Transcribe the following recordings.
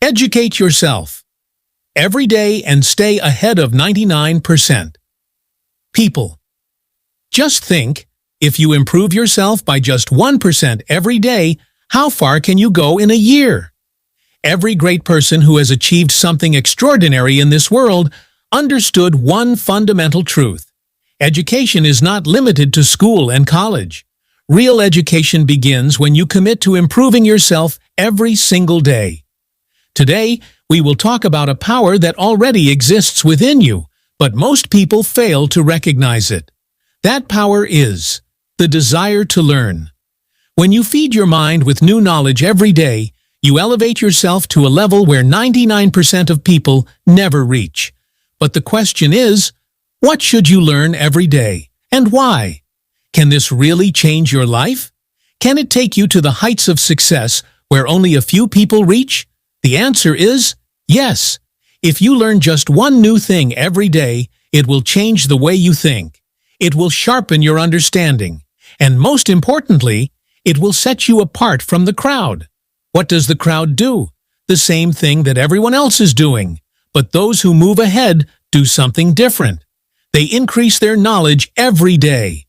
Educate yourself every day and stay ahead of 99%. People. Just think, if you improve yourself by just 1% every day, how far can you go in a year? Every great person who has achieved something extraordinary in this world understood one fundamental truth. Education is not limited to school and college. Real education begins when you commit to improving yourself every single day. Today, we will talk about a power that already exists within you, but most people fail to recognize it. That power is the desire to learn. When you feed your mind with new knowledge every day, you elevate yourself to a level where 99% of people never reach. But the question is, what should you learn every day, and why? Can this really change your life? Can it take you to the heights of success where only a few people reach? The answer is yes. If you learn just one new thing every day, it will change the way you think. It will sharpen your understanding. And most importantly, it will set you apart from the crowd. What does the crowd do? The same thing that everyone else is doing. But those who move ahead do something different. They increase their knowledge every day.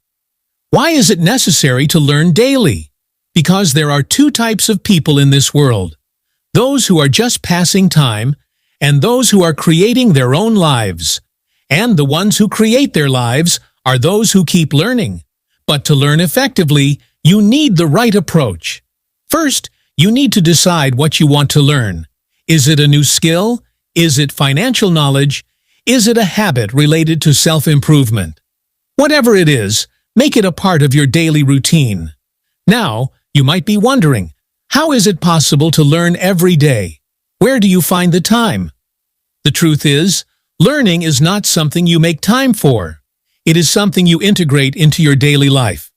Why is it necessary to learn daily? Because there are two types of people in this world. Those who are just passing time, and those who are creating their own lives. And the ones who create their lives are those who keep learning. But to learn effectively, you need the right approach. First, you need to decide what you want to learn. Is it a new skill? Is it financial knowledge? Is it a habit related to self-improvement? Whatever it is, make it a part of your daily routine. Now, you might be wondering, how is it possible to learn every day? Where do you find the time? The truth is, learning is not something you make time for. It is something you integrate into your daily life.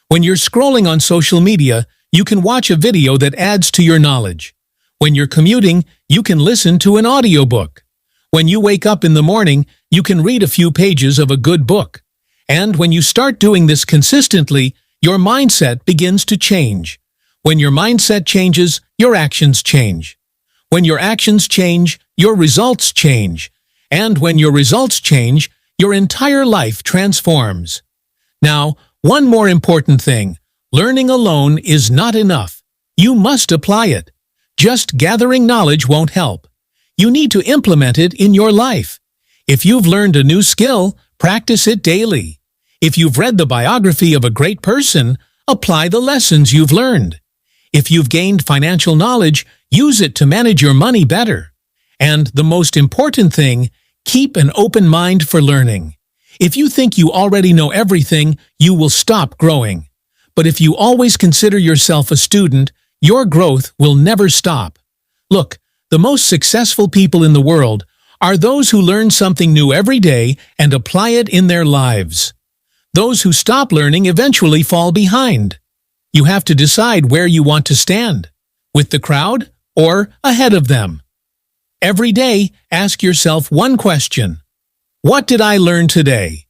When you're scrolling on social media, you can watch a video that adds to your knowledge. When you're commuting, you can listen to an audiobook. When you wake up in the morning, you can read a few pages of a good book. And when you start doing this consistently, your mindset begins to change. When your mindset changes, your actions change. When your actions change, your results change. And when your results change, your entire life transforms. Now, one more important thing. Learning alone is not enough. You must apply it. Just gathering knowledge won't help. You need to implement it in your life. If you've learned a new skill, practice it daily. If you've read the biography of a great person, apply the lessons you've learned. If you've gained financial knowledge, use it to manage your money better. And the most important thing, keep an open mind for learning. If you think you already know everything, you will stop growing. But if you always consider yourself a student, your growth will never stop. Look, the most successful people in the world are those who learn something new every day and apply it in their lives. Those who stop learning eventually fall behind. You have to decide where you want to stand, with the crowd or ahead of them. Every day, ask yourself one question. What did I learn today?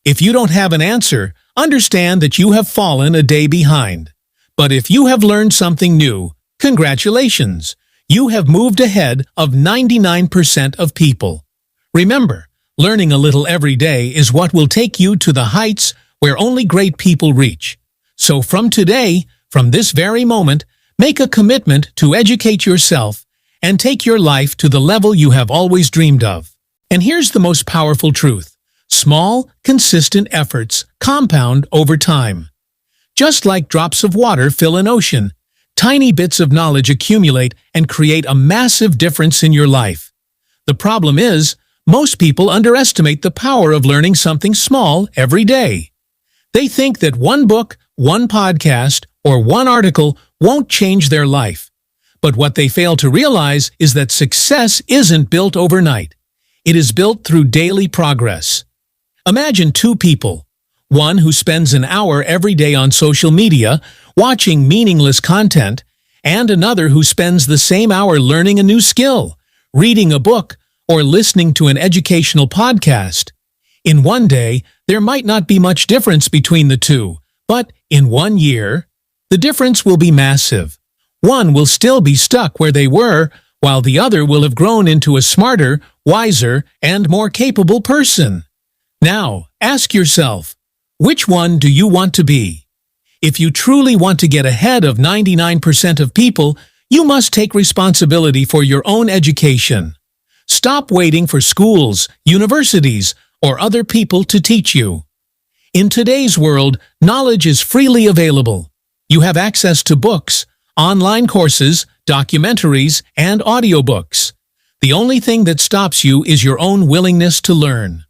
If you don't have an answer, understand that you have fallen a day behind. But if you have learned something new, congratulations! You have moved ahead of 99% of people. Remember, learning a little every day is what will take you to the heights where only great people reach. So from today, from this very moment, make a commitment to educate yourself and take your life to the level you have always dreamed of. And here's the most powerful truth. Small, consistent efforts compound over time. Just like drops of water fill an ocean, tiny bits of knowledge accumulate and create a massive difference in your life. The problem is, most people underestimate the power of learning something small every day. They think that one book, one podcast, or one article won't change their life. But what they fail to realize is that success isn't built overnight. It is built through daily progress. Imagine two people, one who spends an hour every day on social media, watching meaningless content, and another who spends the same hour learning a new skill, reading a book, or listening to an educational podcast. In one day, there might not be much difference between the two, but in 1 year, the difference will be massive. One will still be stuck where they were, while the other will have grown into a smarter, wiser, and more capable person. Now, ask yourself, which one do you want to be? If you truly want to get ahead of 99% of people, you must take responsibility for your own education. Stop waiting for schools, universities, or other people to teach you. In today's world, knowledge is freely available. You have access to books, online courses, documentaries, and audiobooks. The only thing that stops you is your own willingness to learn.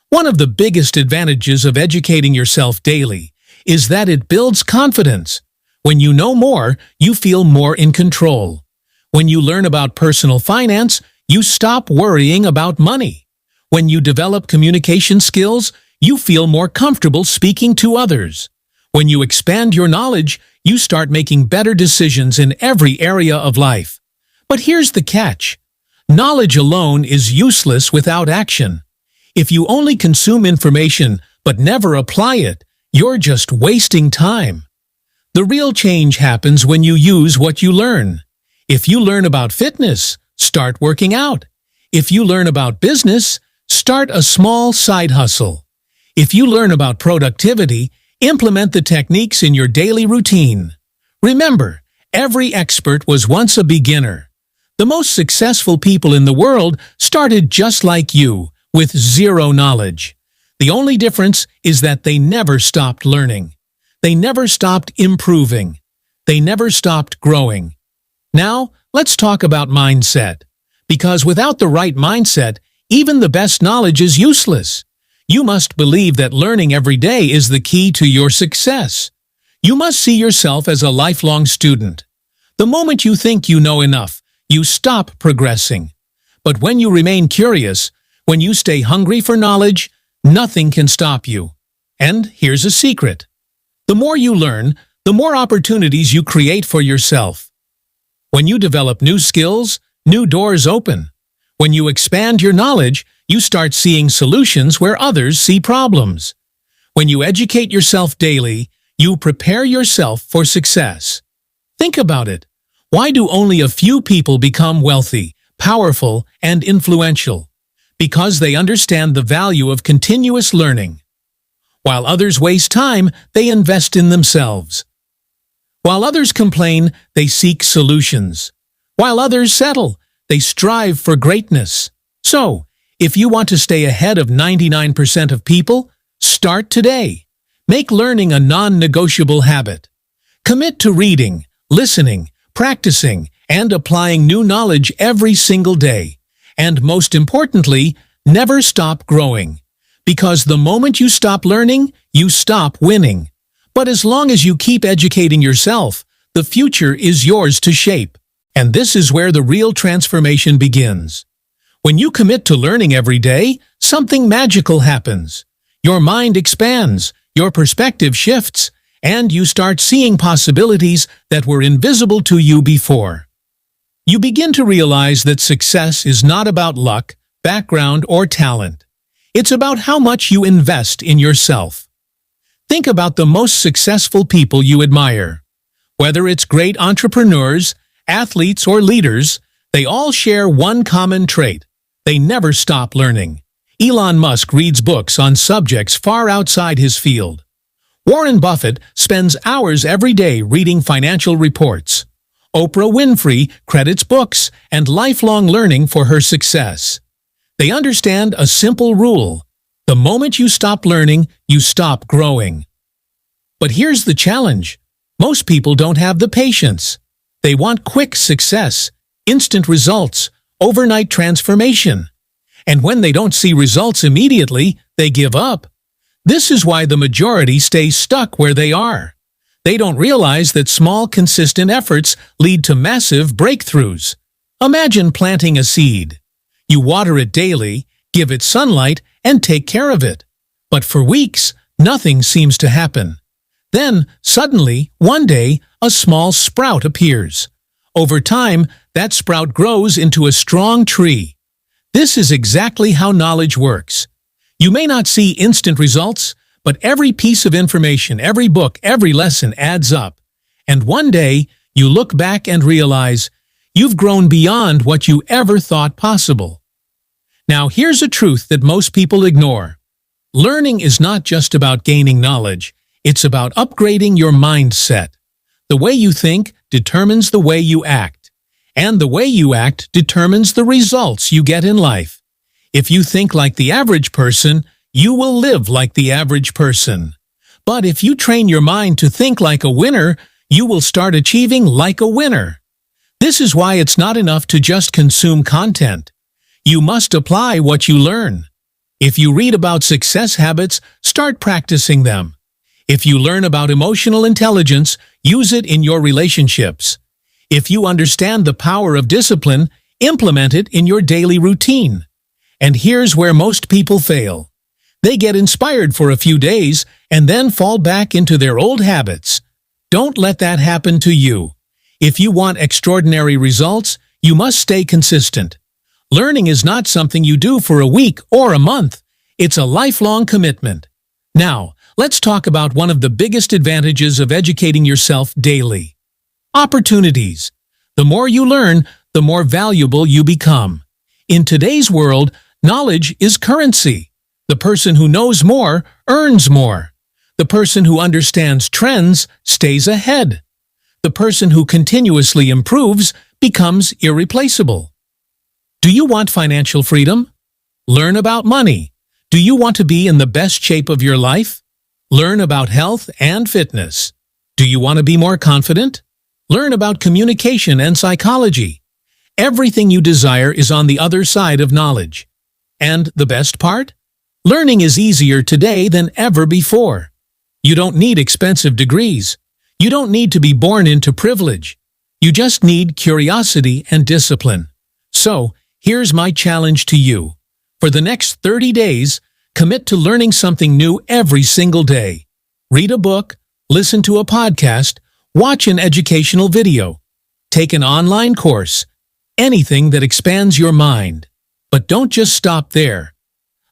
One of the biggest advantages of educating yourself daily is that it builds confidence. When you know more, you feel more in control. When you learn about personal finance, you stop worrying about money. When you develop communication skills, you feel more comfortable speaking to others. When you expand your knowledge, you start making better decisions in every area of life. But here's the catch. Knowledge alone is useless without action. If you only consume information but never apply it, you're just wasting time. The real change happens when you use what you learn. If you learn about fitness, start working out. If you learn about business, start a small side hustle. If you learn about productivity, implement the techniques in your daily routine. Remember, every expert was once a beginner. The most successful people in the world started just like you, with zero knowledge. The only difference is that they never stopped learning. They never stopped improving. They never stopped growing. Now, let's talk about mindset. Because without the right mindset, even the best knowledge is useless. You must believe that learning every day is the key to your success. You must see yourself as a lifelong student. The moment you think you know enough, you stop progressing. But when you remain curious, when you stay hungry for knowledge, nothing can stop you. And here's a secret. The more you learn, the more opportunities you create for yourself. When you develop new skills, new doors open. When you expand your knowledge, you start seeing solutions where others see problems. When you educate yourself daily, you prepare yourself for success. Think about it. Why do only a few people become wealthy, powerful, and influential? Because they understand the value of continuous learning. While others waste time, they invest in themselves. While others complain, they seek solutions. While others settle, they strive for greatness. So, if you want to stay ahead of 99% of people, start today. Make learning a non-negotiable habit. Commit to reading, listening, practicing, and applying new knowledge every single day. And most importantly, never stop growing. Because the moment you stop learning, you stop winning. But as long as you keep educating yourself, the future is yours to shape. And this is where the real transformation begins. When you commit to learning every day, something magical happens. Your mind expands, your perspective shifts, and you start seeing possibilities that were invisible to you before. You begin to realize that success is not about luck, background, or talent. It's about how much you invest in yourself. Think about the most successful people you admire. Whether it's great entrepreneurs, athletes, or leaders, they all share one common trait. They never stop learning. Elon Musk reads books on subjects far outside his field. Warren Buffett spends hours every day reading financial reports. Oprah Winfrey credits books and lifelong learning for her success. They understand a simple rule. The moment you stop learning, you stop growing. But here's the challenge. Most people don't have the patience. They want quick success, instant results, overnight transformation. And when they don't see results immediately, they give up. This is why the majority stay stuck where they are. They don't realize that small, consistent efforts lead to massive breakthroughs. Imagine planting a seed. You water it daily, give it sunlight, and take care of it. But for weeks, nothing seems to happen. Then, suddenly, one day, a small sprout appears. Over time, that sprout grows into a strong tree. This is exactly how knowledge works. You may not see instant results, but every piece of information, every book, every lesson adds up. And one day, you look back and realize You've grown beyond what you ever thought possible. Now, here's a truth that most people ignore. Learning is not just about gaining knowledge, it's about upgrading your mindset. The way you think determines the way you act, and the way you act determines the results you get in life. If you think like the average person, you will live like the average person. But if you train your mind to think like a winner, you will start achieving like a winner. This is why it's not enough to just consume content. You must apply what you learn. If you read about success habits, start practicing them. If you learn about emotional intelligence, use it in your relationships. If you understand the power of discipline, implement it in your daily routine. And here's where most people fail. They get inspired for a few days and then fall back into their old habits. Don't let that happen to you. If you want extraordinary results, you must stay consistent. Learning is not something you do for a week or a month. It's a lifelong commitment. Now, let's talk about one of the biggest advantages of educating yourself daily. Opportunities. The more you learn, the more valuable you become. In today's world, knowledge is currency. The person who knows more earns more. The person who understands trends stays ahead. The person who continuously improves becomes irreplaceable. Do you want financial freedom? Learn about money. Do you want to be in the best shape of your life? Learn about health and fitness. Do you want to be more confident? Learn about communication and psychology. Everything you desire is on the other side of knowledge. And the best part? Learning is easier today than ever before. You don't need expensive degrees. You don't need to be born into privilege. You just need curiosity and discipline. So, here's my challenge to you. For the next 30 days, commit to learning something new every single day. Read a book, listen to a podcast, watch an educational video, take an online course, anything that expands your mind. But don't just stop there.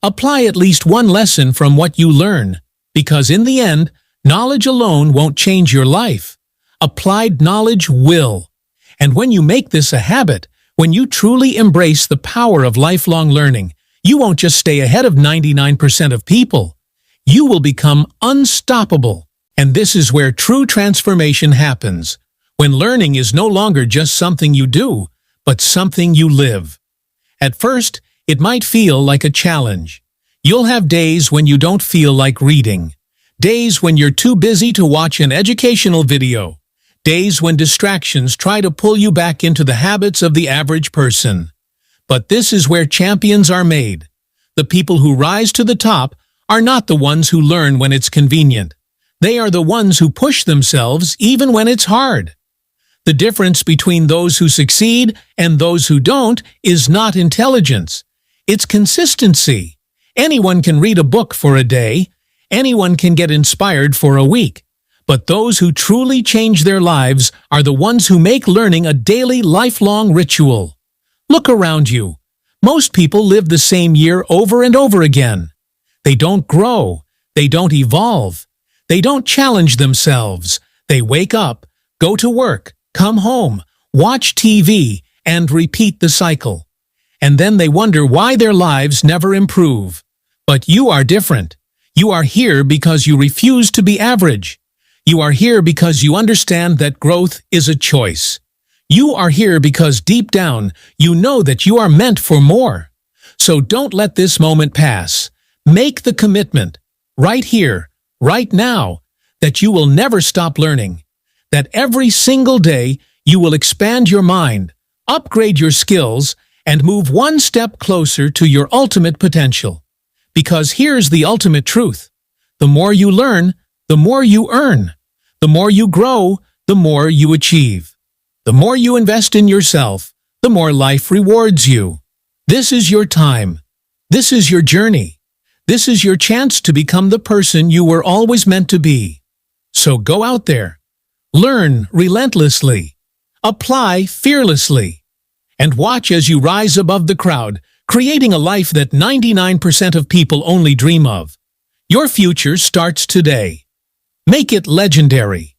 Apply at least one lesson from what you learn, because in the end, knowledge alone won't change your life. Applied knowledge will. And when you make this a habit, when you truly embrace the power of lifelong learning, you won't just stay ahead of 99% of people. You will become unstoppable. And this is where true transformation happens, when learning is no longer just something you do, but something you live. At first, it might feel like a challenge. You'll have days when you don't feel like reading, days when you're too busy to watch an educational video, days when distractions try to pull you back into the habits of the average person. But this is where champions are made. The people who rise to the top are not the ones who learn when it's convenient. They are the ones who push themselves even when it's hard. The difference between those who succeed and those who don't is not intelligence. It's consistency. Anyone can read a book for a day. Anyone can get inspired for a week. But those who truly change their lives are the ones who make learning a daily, lifelong ritual. Look around you. Most people live the same year over and over again. They don't grow. They don't evolve. They don't challenge themselves. They wake up, go to work, come home, watch TV, and repeat the cycle. And then they wonder why their lives never improve. But you are different. You are here because you refuse to be average. You are here because you understand that growth is a choice. You are here because deep down, you know that you are meant for more. So don't let this moment pass. Make the commitment, right here, right now, that you will never stop learning. That every single day you will expand your mind, upgrade your skills, and move one step closer to your ultimate potential. Because here's the ultimate truth. The more you learn, the more you earn. The more you grow, the more you achieve. The more you invest in yourself, the more life rewards you. This is your time. This is your journey. This is your chance to become the person you were always meant to be. So go out there. Learn relentlessly. Apply fearlessly. And watch as you rise above the crowd, creating a life that 99% of people only dream of. Your future starts today. Make it legendary.